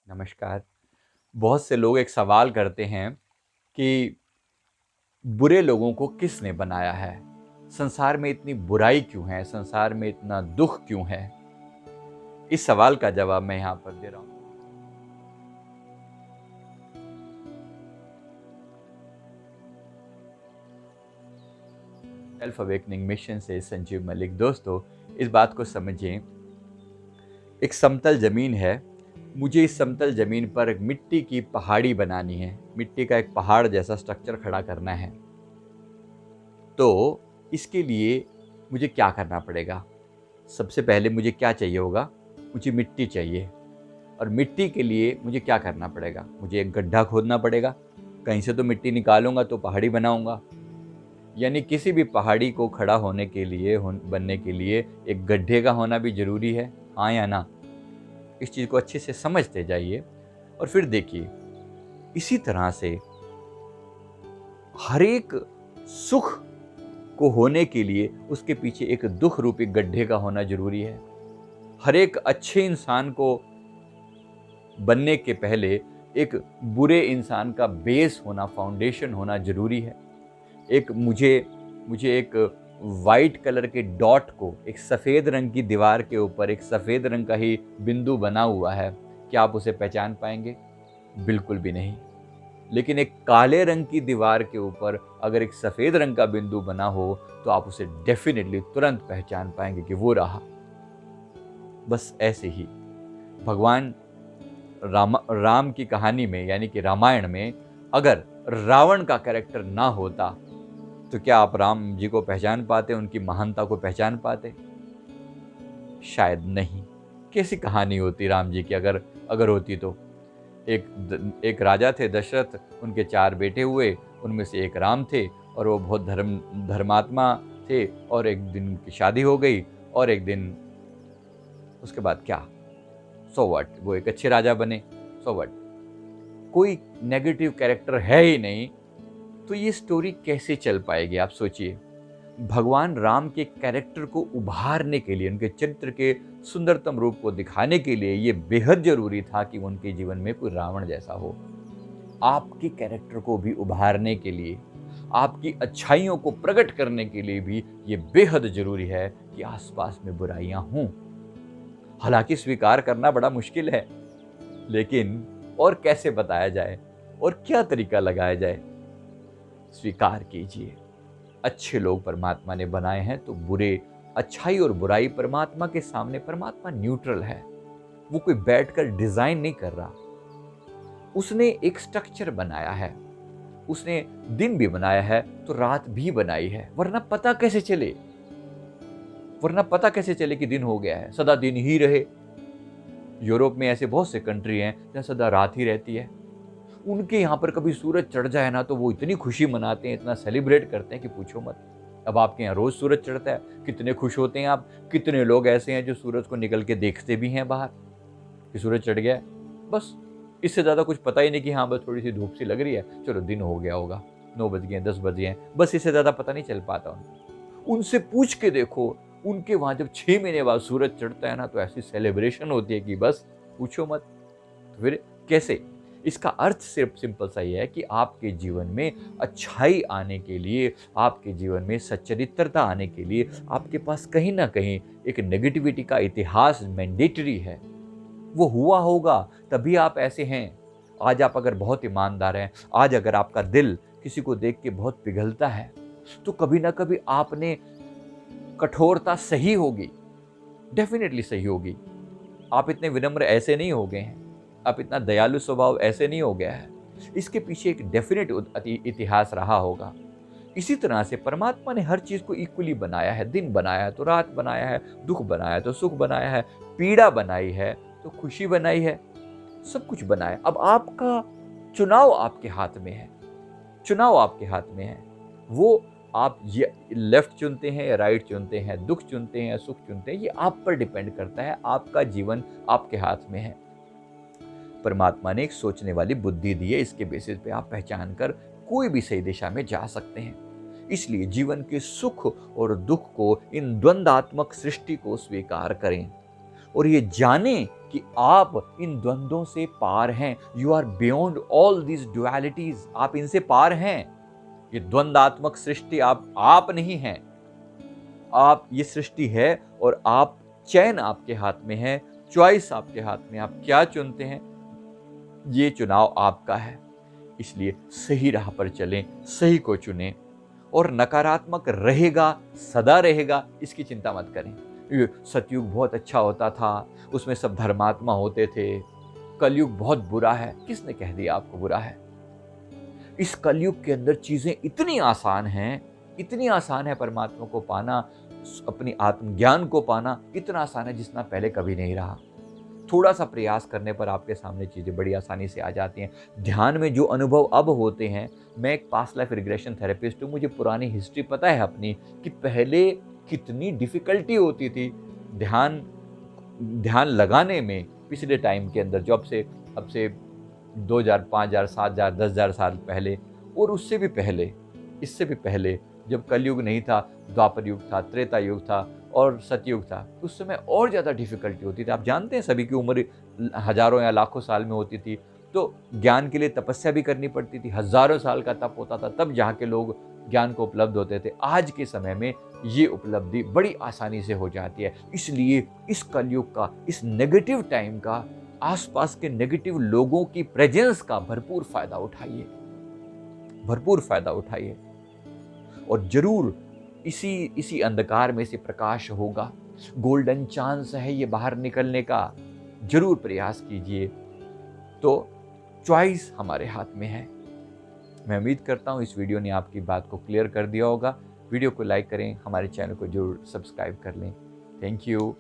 नमस्कार। बहुत से लोग एक सवाल करते हैं कि बुरे लोगों को किसने बनाया है? संसार में इतनी बुराई क्यों है? संसार में इतना दुख क्यों है? इस सवाल का जवाब मैं यहाँ पर दे रहा हूँ। सेल्फ अवेकनिंग मिशन से संजीव मलिक। दोस्तों, इस बात को समझिए, एक समतल ज़मीन है। मुझे इस समतल ज़मीन पर एक मिट्टी की पहाड़ी बनानी है। मिट्टी का एक पहाड़ जैसा स्ट्रक्चर खड़ा करना है। तो इसके लिए मुझे क्या करना पड़ेगा? सबसे पहले मुझे क्या चाहिए होगा? मुझे मिट्टी चाहिए। और मिट्टी के लिए मुझे क्या करना पड़ेगा? मुझे एक गड्ढा खोदना पड़ेगा। कहीं से तो मिट्टी निकालूंगा तो पहाड़ी बनाऊंगा। यानी किसी भी पहाड़ी को खड़ा होने के लिए बनने के लिए एक गड्ढे का होना भी ज़रूरी है। हाँ या ना? इस चीज़ को अच्छे से समझते जाइए और फिर देखिए, इसी तरह से हर एक सुख को होने के लिए उसके पीछे एक दुख रूपी गड्ढे का होना ज़रूरी है। हर एक अच्छे इंसान को बनने के पहले एक बुरे इंसान का बेस होना, फाउंडेशन होना ज़रूरी है। एक मुझे मुझे एक वाइट कलर के डॉट को एक सफ़ेद रंग की दीवार के ऊपर एक सफ़ेद रंग का ही बिंदु बना हुआ है, क्या आप उसे पहचान पाएंगे? बिल्कुल भी नहीं। लेकिन एक काले रंग की दीवार के ऊपर अगर एक सफ़ेद रंग का बिंदु बना हो तो आप उसे डेफिनेटली तुरंत पहचान पाएंगे कि वो रहा। बस ऐसे ही भगवान राम की कहानी में, यानी कि रामायण में, अगर रावण का कैरेक्टर ना होता तो क्या आप राम जी को पहचान पाते, उनकी महानता को पहचान पाते? शायद नहीं। कैसी कहानी होती राम जी की अगर अगर होती तो? एक राजा थे दशरथ, उनके 4 बेटे हुए, उनमें से एक राम थे और वो बहुत धर्मात्मा थे। और एक दिन उनकी शादी हो गई और एक दिन उसके बाद क्या? सो व्हाट, वो एक अच्छे राजा बने। सो व्हाट, कोई नेगेटिव कैरेक्टर है ही नहीं, तो ये स्टोरी कैसे चल पाएगी? आप सोचिए। भगवान राम के कैरेक्टर को उभारने के लिए, उनके चरित्र के सुंदरतम रूप को दिखाने के लिए ये बेहद जरूरी था कि उनके जीवन में कोई रावण जैसा हो। आपके कैरेक्टर को भी उभारने के लिए, आपकी अच्छाइयों को प्रकट करने के लिए भी ये बेहद जरूरी है कि आसपास में बुराइयां हों। हालांकि स्वीकार करना बड़ा मुश्किल है, लेकिन और कैसे बताया जाए और क्या तरीका लगाया जाए? स्वीकार कीजिए, अच्छे लोग परमात्मा ने बनाए हैं तो बुरे, अच्छाई और बुराई परमात्मा के सामने, परमात्मा न्यूट्रल है। वो कोई बैठकर डिजाइन नहीं कर रहा। उसने एक स्ट्रक्चर बनाया है। उसने दिन भी बनाया है तो रात भी बनाई है, वरना पता कैसे चले कि दिन हो गया है? सदा दिन ही रहे। यूरोप में ऐसे बहुत से कंट्री हैं जहाँ सदा रात ही रहती है। उनके यहाँ पर कभी सूरज चढ़ जाए ना तो वो इतनी खुशी मनाते हैं, इतना सेलिब्रेट करते हैं कि पूछो मत। अब आपके यहाँ रोज सूरज चढ़ता है, कितने खुश होते हैं आप। कितने लोग ऐसे हैं जो सूरज को निकल के देखते भी हैं बाहर कि सूरज चढ़ गया है। बस इससे ज़्यादा कुछ पता ही नहीं कि हाँ बस थोड़ी सी धूप सी लग रही है, चलो दिन हो गया होगा, 9 बज गए, 10 बज गए, बस इससे ज़्यादा पता नहीं चल पाता उनको। उनसे पूछ के देखो, उनके वहाँ जब 6 महीने बाद सूरज चढ़ता है ना तो ऐसी सेलिब्रेशन होती है कि बस पूछो मत। तो फिर कैसे? इसका अर्थ सिर्फ सिंपल सा ही है कि आपके जीवन में अच्छाई आने के लिए, आपके जीवन में सच्चरित्रता आने के लिए आपके पास कहीं ना कहीं एक नेगेटिविटी का इतिहास मैंडेटरी है। वो हुआ होगा तभी आप ऐसे हैं। आज आप अगर बहुत ईमानदार हैं, आज अगर आपका दिल किसी को देख के बहुत पिघलता है, तो कभी ना कभी आपने कठोरता सही होगी, डेफिनेटली सही होगी। आप इतने विनम्र ऐसे नहीं हो गए हैं, आप इतना दयालु स्वभाव ऐसे नहीं हो गया है। इसके पीछे एक डेफिनेट इतिहास रहा होगा। इसी तरह से परमात्मा ने हर चीज को इक्वली बनाया है। दिन बनाया है तो रात बनाया है, दुख बनाया है तो सुख बनाया है, पीड़ा बनाई है तो खुशी बनाई है, सब कुछ बनाया। अब आपका चुनाव आपके हाथ में है। चुनाव आपके हाथ में है। वो आप ये लेफ्ट चुनते हैं या राइट चुनते हैं, दुख चुनते हैं या सुख चुनते हैं, ये आप पर डिपेंड करता है। आपका जीवन आपके हाथ में है। परमात्मा ने एक सोचने वाली बुद्धि दी है, इसके बेसिस पे आप पहचान कर कोई भी सही दिशा में जा सकते हैं। इसलिए जीवन के सुख और दुख को, इन द्वंद्वात्मक सृष्टि को स्वीकार करें। और ये जाने कि आप इन द्वंद्वों से पार हैं। You are beyond all this dualities, आप इनसे पार हैं। ये द्वंद्वात्मक सृष्टि आप नहीं हैं, आप ये सृष्टि है और आप, चयन आपके हाथ में है, चॉइस आपके हाथ में, आप क्या चुनते हैं ये चुनाव आपका है। इसलिए सही राह पर चलें, सही को चुनें, और नकारात्मक रहेगा, सदा रहेगा, इसकी चिंता मत करें। ये सतयुग बहुत अच्छा होता था, उसमें सब धर्मात्मा होते थे, कलयुग बहुत बुरा है। किसने कह दिया आपको बुरा है? इस कलयुग के अंदर चीजें इतनी आसान हैं, इतनी आसान है परमात्मा को पाना, अपनी आत्मज्ञान को पाना इतना आसान है जितना पहले कभी नहीं रहा। थोड़ा सा प्रयास करने पर आपके सामने चीज़ें बड़ी आसानी से आ जाती हैं। ध्यान में जो अनुभव अब होते हैं, मैं एक पास्ट लाइफ रिग्रेशन थेरेपिस्ट हूँ, मुझे पुरानी हिस्ट्री पता है अपनी कि पहले कितनी डिफ़िकल्टी होती थी ध्यान ध्यान लगाने में। पिछले टाइम के अंदर जो अब से 2000, 5000, 7000, 10,000 साल पहले, और उससे भी पहले, इससे भी पहले, जब कलयुग नहीं था, द्वापर युग था, त्रेता युग था और सतयुग था, उस समय और ज़्यादा डिफ़िकल्टी होती थी। आप जानते हैं सभी की उम्र हज़ारों या लाखों साल में होती थी, तो ज्ञान के लिए तपस्या भी करनी पड़ती थी। हज़ारों साल का तप होता था, तब जहाँ के लोग ज्ञान को उपलब्ध होते थे। आज के समय में ये उपलब्धि बड़ी आसानी से हो जाती है। इसलिए इस कलयुग का, इस नेगेटिव टाइम का, आसपास के नेगेटिव लोगों की प्रेजेंस का भरपूर फायदा उठाइए, भरपूर फायदा उठाइए, और जरूर इसी अंधकार में से प्रकाश होगा। गोल्डन चांस है ये बाहर निकलने का, जरूर प्रयास कीजिए। तो चॉइस हमारे हाथ में है। मैं उम्मीद करता हूँ इस वीडियो ने आपकी बात को क्लियर कर दिया होगा। वीडियो को लाइक करें, हमारे चैनल को जरूर सब्सक्राइब कर लें। Thank you.